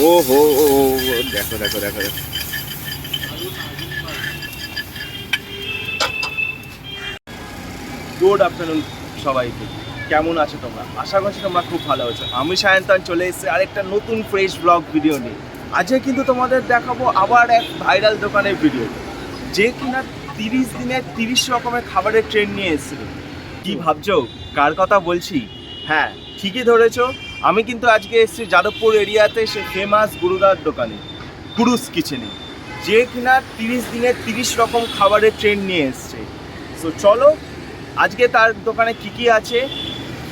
ও হো ও দেখো দেখো দেখো দেখো। গুড আফটারনুন সবাইকে, কেমন আছো তোমরা? আশা করছি তোমরা খুব ভালো আছো। আমি সায়ন্তন চলে এসেছি আরেকটা নতুন ফ্রেশ ব্লগ ভিডিও নিয়ে। আজকে কিন্তু তোমাদের দেখাবো আবার এক ভাইরাল দোকানের ভিডিও, যে কিনা 30 দিনে 30 রকমের খাবারের ট্রেন্ড নিয়ে এসেছিল। কি ভাবছো কার কথা বলছি? হ্যাঁ, ঠিকই ধরেছো। আমি কিন্তু আজকে এসেছি যাদবপুর এরিয়াতে সে ফেমাস গুরুদার দোকানে, কুরুস কিচেনে, যে কিনা 30 দিনে 30 রকম খাবারের ট্রেন্ড নিয়ে এসছে। সো চলো আজকে তার দোকানে কি কি আছে,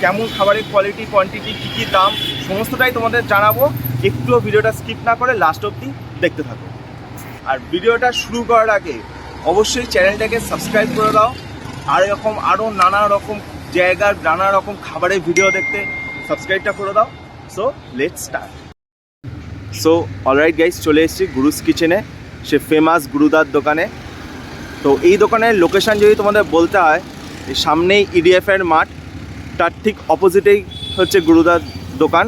কেমন খাবারের কোয়ালিটি, কোয়ান্টিটি, কী কী দাম, সমস্তটাই তোমাদের জানাবো। একটুও ভিডিওটা স্কিপ না করে লাস্ট অবধি দেখতে থাকো। আর ভিডিওটা শুরু করার আগে অবশ্যই চ্যানেলটাকে সাবস্ক্রাইব করে দাও। আর এরকম আরও নানা রকম জায়গার নানা রকম খাবারের ভিডিও দেখতে সাবস্ক্রাইবটা করে দাও। So let's start. So alright guys, চলে এসেছি গুরুস কিচেনে, সে ফেমাস গুরুদার দোকানে। তো এই দোকানের লোকেশান যদি তোমাদের বলতে হয়, এই সামনেই ইডিএফের মাঠ, তার ঠিক অপোজিটেই হচ্ছে গুরুদার দোকান।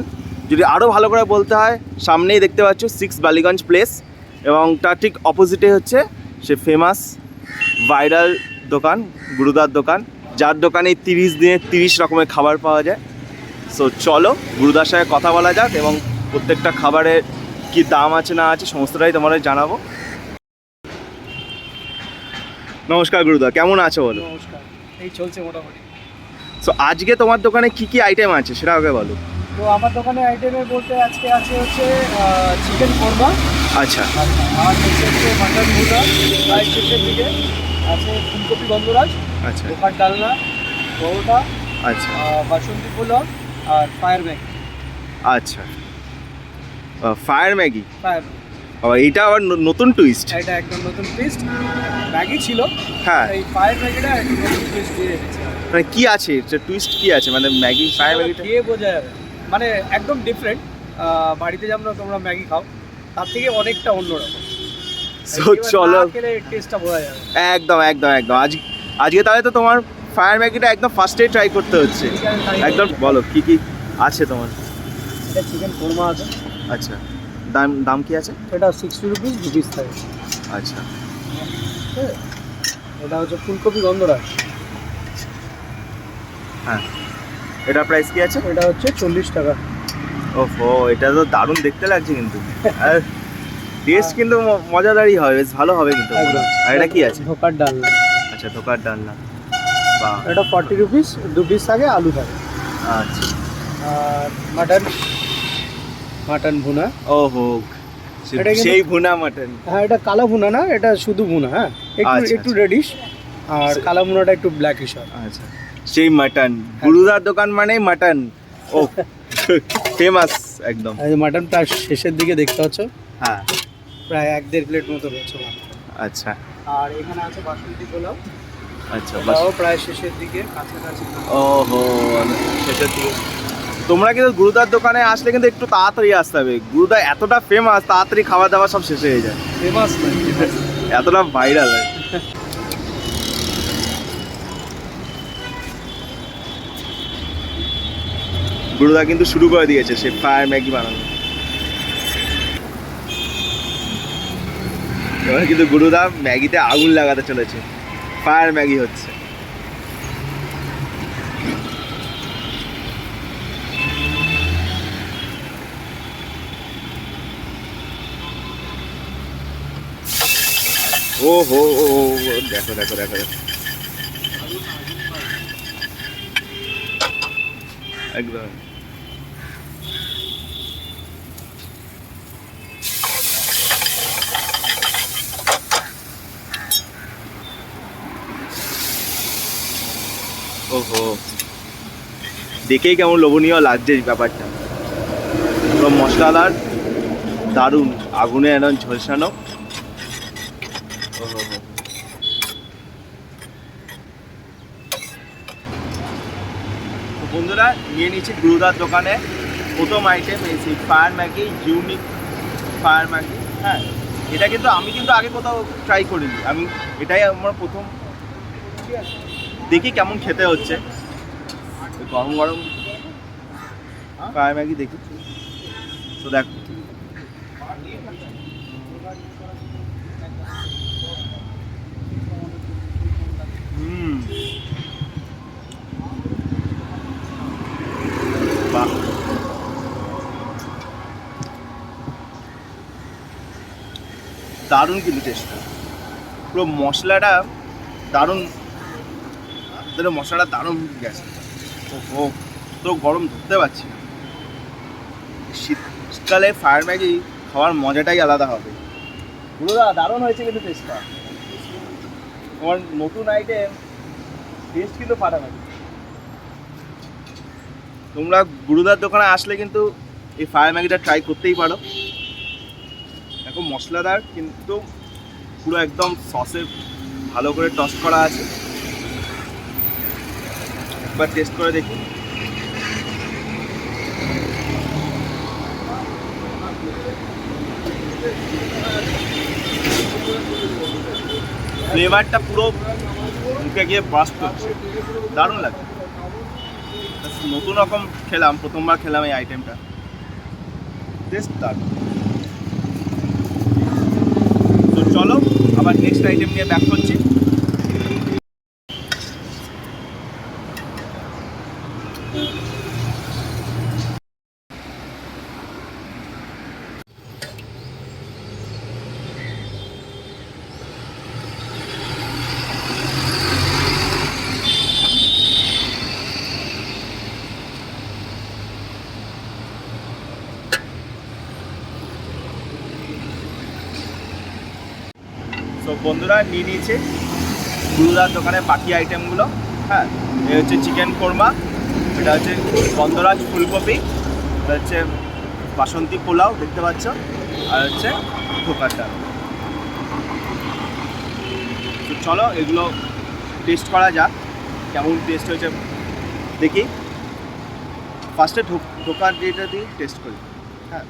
যদি আরও ভালো করে বলতে হয়, সামনেই দেখতে পাচ্ছ 6 বালিগঞ্জ প্লেস, এবং তার ঠিক অপোজিটে হচ্ছে সে ফেমাস ভাইরাল দোকান গুরুদার দোকান, যার দোকানে 30 দিনে 30 রকমের খাবার পাওয়া যায়। সো চলো গুরুদার সাথে কথা বলা যাক, এবং প্রত্যেকটা খাবারের কি দাম আছে না আছে সমস্তটাই তোমাদের জানাবো। নমস্কার গুরুদা, কেমন আছো বলো? নমস্কার, এই চলছে মোটামুটি। সো আজকে তোমার দোকানে কি কি আইটেম আছে সেটা আগে বলো। তো আমার দোকানে আইটেমে বলতে আজকে আছে হচ্ছে চিকেন কোরমা, আচ্ছা আর হচ্ছে মাটন ভুনা, আর শেষের দিকে আছে ফুলকপি গন্ধরাজ, আচ্ছা দোকান ডালনা, পরোটা, আচ্ছা বাসন্তী পোলাও, আর ফায়ার ম্যাগি। আচ্ছা, ফায়ার ম্যাগি, ফায়ার এইটা আবার নতুন টুইস্ট। এটা একদম নতুন টেস্ট। ম্যাগি ছিল, হ্যাঁ, এই ফায়ার ম্যাগিটা একদম নতুন টেস্ট দিয়ে রেখেছে। মানে কি আছে টুইস্ট, কি আছে মানে ম্যাগি ফায়ার ম্যাগিটা? খেয়ে বোঝা যাবে, মানে একদম ডিফারেন্ট। বাড়িতে যেমন তোমরা ম্যাগি খাও, তার থেকে অনেকটা অন্যরকম। সো চলো, খেলে টেস্টটা বোঝা যাবে। একদম একদম একদম। আজকে তাহলে তো তোমার ফায়ার ম্যাগিটা একদম ফার্স্টেই ট্রাই করতে হচ্ছে। একদম বলো কি কি আছে তোমার? এটা চিকেন কোরমা আছে। আচ্ছা, দাম দাম কি আছে? এটা 60 রুপিস 2 পিস থাকে। আচ্ছা, হ্যাঁ, এটা হচ্ছে ফুলকপি গন্ধরাজ। হ্যাঁ, এটা প্রাইস কি আছে? এটা হচ্ছে 40 টাকা। ওহো, এটা তো দারুণ দেখতে লাগছে কিন্তু, আর টেস্ট কিন্তু মজাদারই হবে, বেশ ভালো হবে কিন্তু। আর এটা কি আছে? ধোকার ডালনা। আচ্ছা, ধোকার ডালনা, বাহ। এটা 40 রুপিস 2 পিস থাকে, আলু থাকে। আচ্ছা, আর মাটন ভুনা। ওহো, এটা কিন্তু- সেই ভুনা মাটন। হ্যাঁ, এটা কালো ভুনা না, এটা শুধু ভুনা। হ্যাঁ, একটু আচ্ছা, একটু আচ্ছা। রেডিশ, আর কালো ভুনাটা একটু ব্ল্যাকিশ হয়। আচ্ছা, সেই মাটন, গুরুদার দোকান মানেই মাটন। ও ফেমাস একদম। আর মাটন প্রায় শেষের দিকে দেখতে পাচ্ছ, হ্যাঁ, প্রায় 1-1.5 প্লেট মতো রয়েছে মাটন। আচ্ছা আর এখানে আছে বাসন্তী পোলাও, আচ্ছা, বাস। এটাও প্রায় শেষের দিকে, কাছাকাছি। ওহো, শেষের দিকে। তোমরা কিন্তু গুরুদার দোকানে আসলে কিন্তু একটু তাড়াতাড়ি আসতে হবে। গুরুদা এতটা ফেমাস, তাড়াতাড়ি খাওয়া দাওয়া সব শেষ হয়ে যায়, ফেমাস না, এতটা ভাইরাল। গুরুদা কিন্তু শুরু করে দিয়েছে সে ফায়ার ম্যাগি বানানো। এবার কিন্তু গুরুদা ম্যাগিতে আগুন লাগাতে চলেছে, ফায়ার ম্যাগি হচ্ছে। ও হো ও দেখো দেখো দেখো দেখো, একদম। ওহো, দেখেই কেমন লোভনীয় লাগছে এই ব্যাপারটা। পুরো মশলাদার, দারুণ, আগুনে একদম ঝলসানো। ওহো, তো বন্ধুরা নিয়ে নিচ্ছি গুরুদার দোকানে প্রথম আইটেম এই সেই fire Maggi, unique fire Maggi. হ্যাঁ, এটা কিন্তু আমি কিন্তু আগে কোথাও ট্রাই করিনি, আমি এটাই আমার প্রথম। ঠিক আছে, দেখি কেমন খেতে হচ্ছে। গরম গরম ফায়ার ম্যাগি দেখি তো, দেখো দারুণ কিন্তু টেস্ট, পুরো মশলাটা দারুণ, মশলাটা দারুণ গেছে। ও তো গরম ধরতে পারছি না। শীতকালে ফায়ার ম্যাগি খাওয়ার মজাটাই আলাদা হবে। পুরোটা দারুণ হয়েছে কিন্তু টেস্টটা, তোমার নতুন আইটেম, টেস্ট কিন্তু ফাটাফাটি। তোমরা গুরুদার দোকানে আসলে কিন্তু এই ফায়ার ম্যাগিটা ট্রাই করতেই পারো। এখন মশলাদার কিন্তু পুরো একদম সসে ভালো করে টস করা আছে। একবার টেস্ট করে দেখি। ফ্লেভারটা পুরো মুখে গিয়ে বাস্ট করছে, দারুণ লাগে। নতুন রকম খেলাম, প্রথমবার খেলাম এই আইটেমটা, টেস্ট দারুণ। তো চলো আবার নেক্সট আইটেম নিয়ে ব্যাক করছি। তো বন্ধুরা নিয়ে নিয়েছে গুরুদার দোকানে বাকি আইটেমগুলো। হ্যাঁ, এ হচ্ছে চিকেন কোরমা, এটা হচ্ছে গন্ধরাজ ফুলকপি, এটা হচ্ছে বাসন্তী পোলাও দেখতে পাচ্ছ, আর হচ্ছে ধোকার ডাল। তো চলো এগুলো টেস্ট করা যাক, কেমন টেস্ট হয়েছে দেখি। ফার্স্টে ধোকার যেটা দিয়ে টেস্ট করি। হ্যাঁ,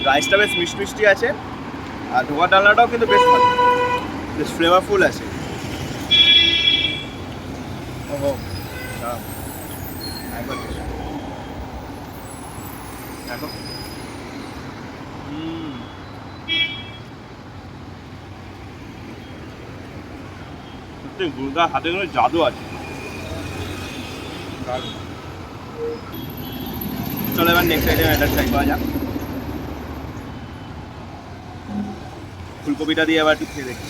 রাইসটা বেশ মিষ্টি মিষ্টি আছে, আর ধোকার ডালনাটাও কিন্তু বেশ ভালো, বেশ ফ্লেভারফুল আছে। ওহো, একবার দেখো। সত্যি গুরুদার হাতে কোনো জাদু আছে। চলো এবার নেক্সট আইটেম এটা ট্রাই করা যাক। ফুলকপিটা দিয়ে আবার একটু খেয়ে দেখি।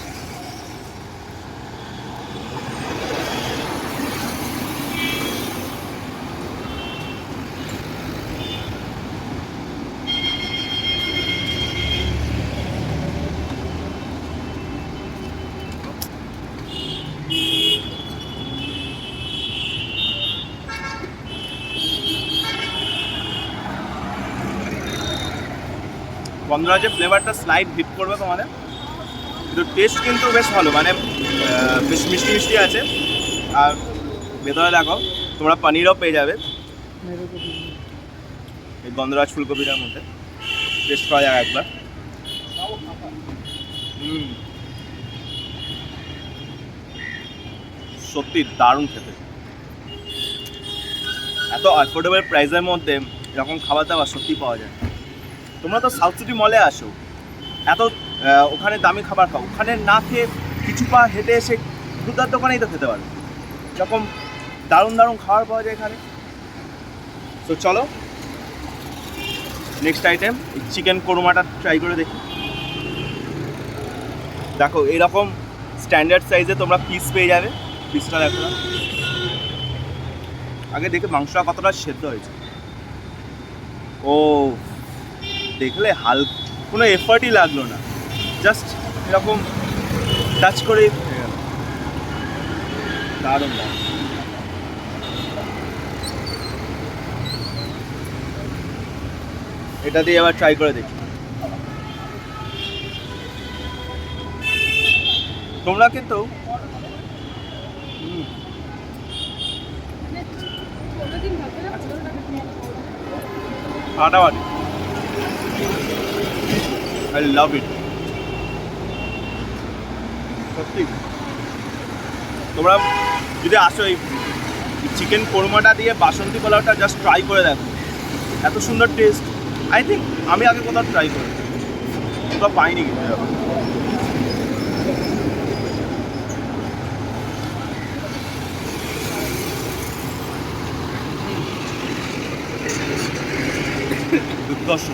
গন্ধরাজের ফ্লেভারটা স্লাইড হিট করবে তোমাদের, কিন্তু টেস্ট কিন্তু বেশ ভালো, মানে বেশ মিষ্টি মিষ্টি আছে। আর ভেতরে দেখো তোমরা পনিরও পেয়ে যাবে এই গন্ধরাজ ফুলকপিটার মধ্যে। টেস্ট করা যাক একবার। সত্যি দারুণ খেতে, এত অ্যাফোর্ডেবল প্রাইসের মধ্যে এরকম খাবার দাবার সত্যি পাওয়া যায়। তোমরা তো সাউথ সিটি মলে আসো, এত ওখানে দামি খাবার খাও, ওখানে না খেয়ে কিছু পা হেঁটে এসে গুরুদার দোকানেই তো খেতে পারো, যখন দারুণ দারুণ খাবার পাওয়া যায় এখানে। তো চলো নেক্সট আইটেম চিকেন কোরমাটা ট্রাই করে দেখি। দেখো এরকম স্ট্যান্ডার্ড সাইজে তোমরা পিস পেয়ে যাবে। পিসটা দেখো না, আগে দেখে মাংসটা কতটা সেদ্ধ হয়েছে। ও দেখলে কোনো এফর্টই লাগলো না, জাস্ট এরকম টাচ করেই হয়ে গেল। দারুণ দারুণ। এটা দিয়ে আবার ট্রাই করে দেখি। তোমরা কিন্তু ফাটাফাটি, I love it. সত্যি তোমরা যদি আসো এই চিকেন কোরমাটা দিয়ে বাসন্তী পোলাওটা জাস্ট ট্রাই করে দেখো, এত সুন্দর টেস্ট। আই থিঙ্ক আমি আগে কোথাও ট্রাই করি, কোথাও পাইনি কিন্তু এরকম। দুর্দর্শ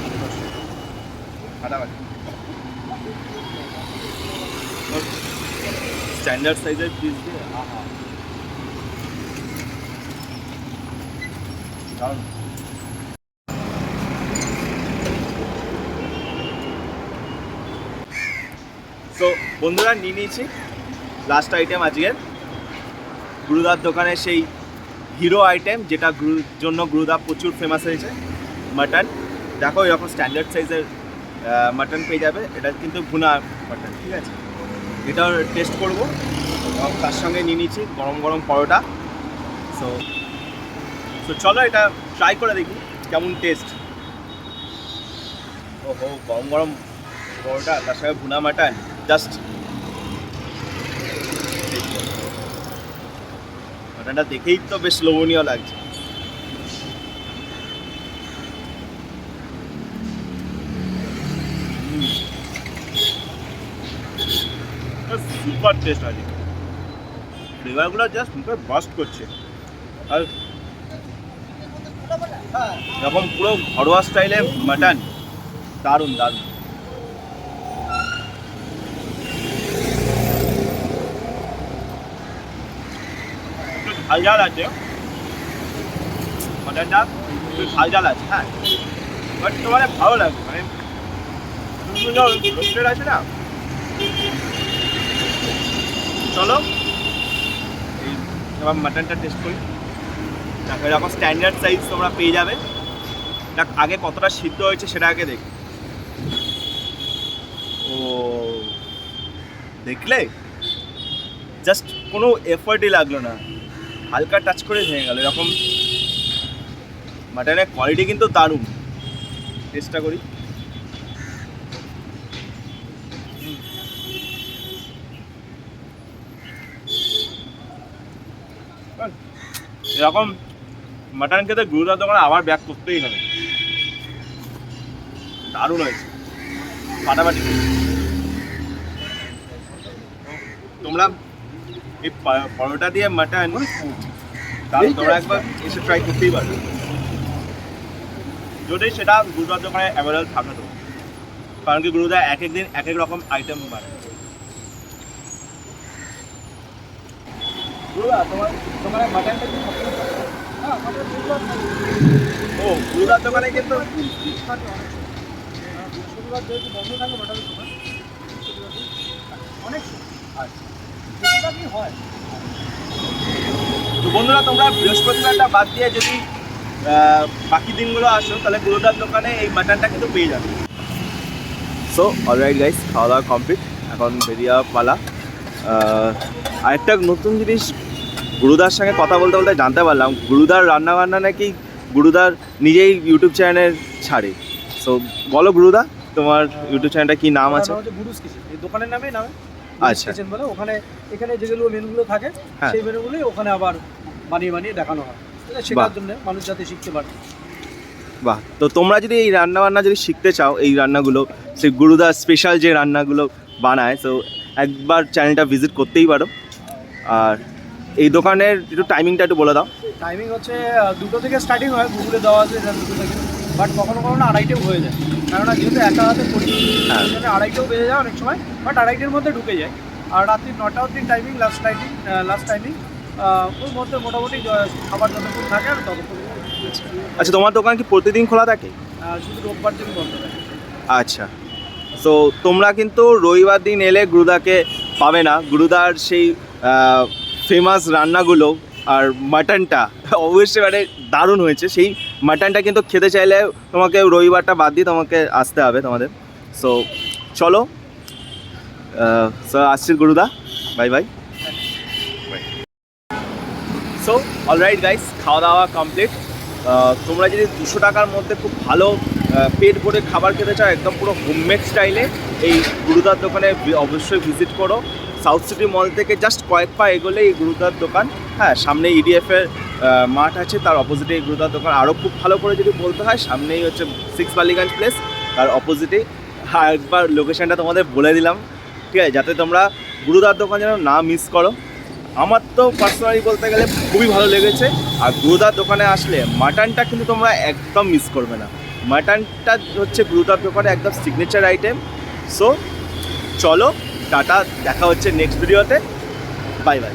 ফাটাফাটি স্ট্যান্ডার্ড সাইজের পিস দিয়ে আহা দারুণ। সো বন্ধুরা নিয়ে নিয়েছি লাস্ট আইটেম আজকের গুরুদার দোকানের সেই হিরো আইটেম, যেটা গুরুর জন্য গুরুদা প্রচুর ফেমাস হয়েছে, মাটন। দেখো এরকম স্ট্যান্ডার্ড সাইজের মাটন পেয়ে যাবে, এটা কিন্তু ভুনা মাটন, ঠিক আছে। এটাও টেস্ট করব, তার সঙ্গে নিয়ে নিয়েছি গরম গরম পরোটা। সো সো চলো এটা ট্রাই করে দেখি কেমন টেস্ট। ওহো, গরম গরম পরোটা তার সঙ্গে ভুনা মাটন, জাস্ট মাটনটা দেখেই তো বেশ লোভনীয় লাগছে। সুপার টেস্ট আছে, ফ্লেভারগুলো জাস্ট মুখে বাস্ট করছে। আর এরকম পুরো ঘরোয়া স্টাইলে মাটন, দারুণ দারুণ। একটু ঝাল ঝাল আছে মাটনটা, একটু ঝাল ঝাল আছে, হ্যাঁ, বাট তোমার ভালো লাগবে, মানে রোস্টেড আছে না। চলো এবার মাটনটা টেস্ট করি। দেখো এরকম স্ট্যান্ডার্ড সাইজ তোমরা পেয়ে যাবে। দেখ আগে কতটা সিদ্ধ হয়েছে সেটা আগে দেখ। ও দেখলে, জাস্ট কোনো এফর্টই লাগলো না, হালকা টাচ করে ভেঙে গেল। এরকম মাটনের কোয়ালিটি কিন্তু দারুণ। টেস্টটা করি। এরকম মাটন খেতে গুরুদার দোকানে আবার ব্যাক করতেই হবে, দারুণ হয়েছে, ফাটাফাটি। তোমরা এই পরোটা দিয়ে মাটন দারুণ, তোমরা একবার এসে ট্রাই করতেই পারবে, যদি সেটা গুরুদার দোকানে অ্যাভেলেবল থাকে তো। কারণ কি গুরুদা এক এক দিন এক এক রকম আইটেম বানায়। গুরুদা তোমার মাটনটা কি ও গুরুদার দোকানে কিন্তু তো বন্ধুরা তোমরা বৃহস্পতিবারটা বাদ দিয়ে যদি বাকি দিনগুলো আসো তাহলে গুরুদার দোকানে এই মাটনটা কিন্তু পেয়ে যাবে। সো অলরাইট গাইস, খাওয়া দাওয়া কমপ্লিট, এখন বেরিয়ে যাওয়া পালা। আরেকটা নতুন জিনিস গুরুদার সঙ্গে কথা বলতে বলতে জানতে পারলাম, গুরুদার রান্নাবান্না নাকি গুরুদার নিজেই ইউটিউব চ্যানেল ছাড়ে। সো বলো গুরুদা, তোমার ইউটিউব চ্যানেলটা কি নাম আছে? গুরুস কিচেন, এই দোকানের নামে আচ্ছা কিচেন বলে। ওখানে এখানে যেগুলো মেনুগুলো থাকে সেই মেনুগুলোই ওখানে আবার বানিয়ে বানিয়ে দেখানো হয়, শেখার জন্য মানুষ যাতে শিখতে পারে। বাহ, তো তোমরা যদি এই রান্নাবান্না যদি শিখতে চাও, এই রান্নাগুলো সেই গুরুদার স্পেশাল যে রান্নাগুলো বানায়, তো একবার চ্যানেলটা ভিজিট করতেই পারো। আর এই দোকানের একটু টাইমিংটা একটু বলে দাও। টাইমিং হচ্ছে 2টো থেকে স্টার্টিং হয়, গুগলে দেওয়া আছে 2টো থেকে, বাট কখনো কখনো 2:30ও হয়ে যায়, কেননা যেহেতু একা হাতে করি হ্যাঁ, 2:30ও বেজে যায় অনেক সময়, বাট 2:30-এর মধ্যে ঢুকে যায়। আর রাত্রি 9টা অবধি টাইমিং, লাস্ট টাইমিং ওর মধ্যে মোটামুটি খাবার যতক্ষণ থাকে আর ততক্ষণ। আচ্ছা তোমার দোকান কি প্রতিদিন খোলা থাকে? শুধু রোববার দিন বন্ধ থাকে। আচ্ছা, সো তোমরা কিন্তু রবিবার দিন এলে গুরুদাকে পাবে না। গুরুদার সেই ফেমাস রান্নাগুলো আর মাটনটা অবশ্যই মানে দারুণ হয়েছে। সেই মাটনটা কিন্তু খেতে চাইলে তোমাকে রবিবারটা বাদ দিয়ে তোমাকে আসতে হবে তোমাদের। সো চলো, স্যার আসছি গুরুদা, bye bye. So alright guys, খাওয়া দাওয়া কমপ্লিট। তোমরা যদি 200 টাকার মধ্যে খুব ভালো পেট ভরে খাবার খেতে চাও, একদম পুরো হোমমেড স্টাইলে, এই গুরুদার দোকানে অবশ্যই ভিজিট করো। সাউথ সিটি মল থেকে জাস্ট কয়েক পা এগোলে এই গুরুদার দোকান। হ্যাঁ, সামনে ইডিএফের মাঠ আছে, তার অপোজিটে এই গুরুদার দোকান। আরও খুব ভালো করে যদি বলতে হয়, সামনেই হচ্ছে 6 বালিগঞ্জ প্লেস, তার অপোজিটে। হ্যাঁ, একবার লোকেশনটা তোমাদের বলে দিলাম, ঠিক আছে, যাতে তোমরা গুরুদার দোকান যেন না মিস করো। আমার তো পার্সোনালি বলতে গেলে খুবই ভালো লেগেছে। আর গুরুদার দোকানে আসলে মাটনটা কিন্তু তোমরা একদম মিস করবে না। মাটনটা হচ্ছে গুরুদার দোকানে একদম সিগনেচার আইটেম। সো চলো, টাটা, দেখা হচ্ছে নেক্সট ভিডিওতে। Bye bye.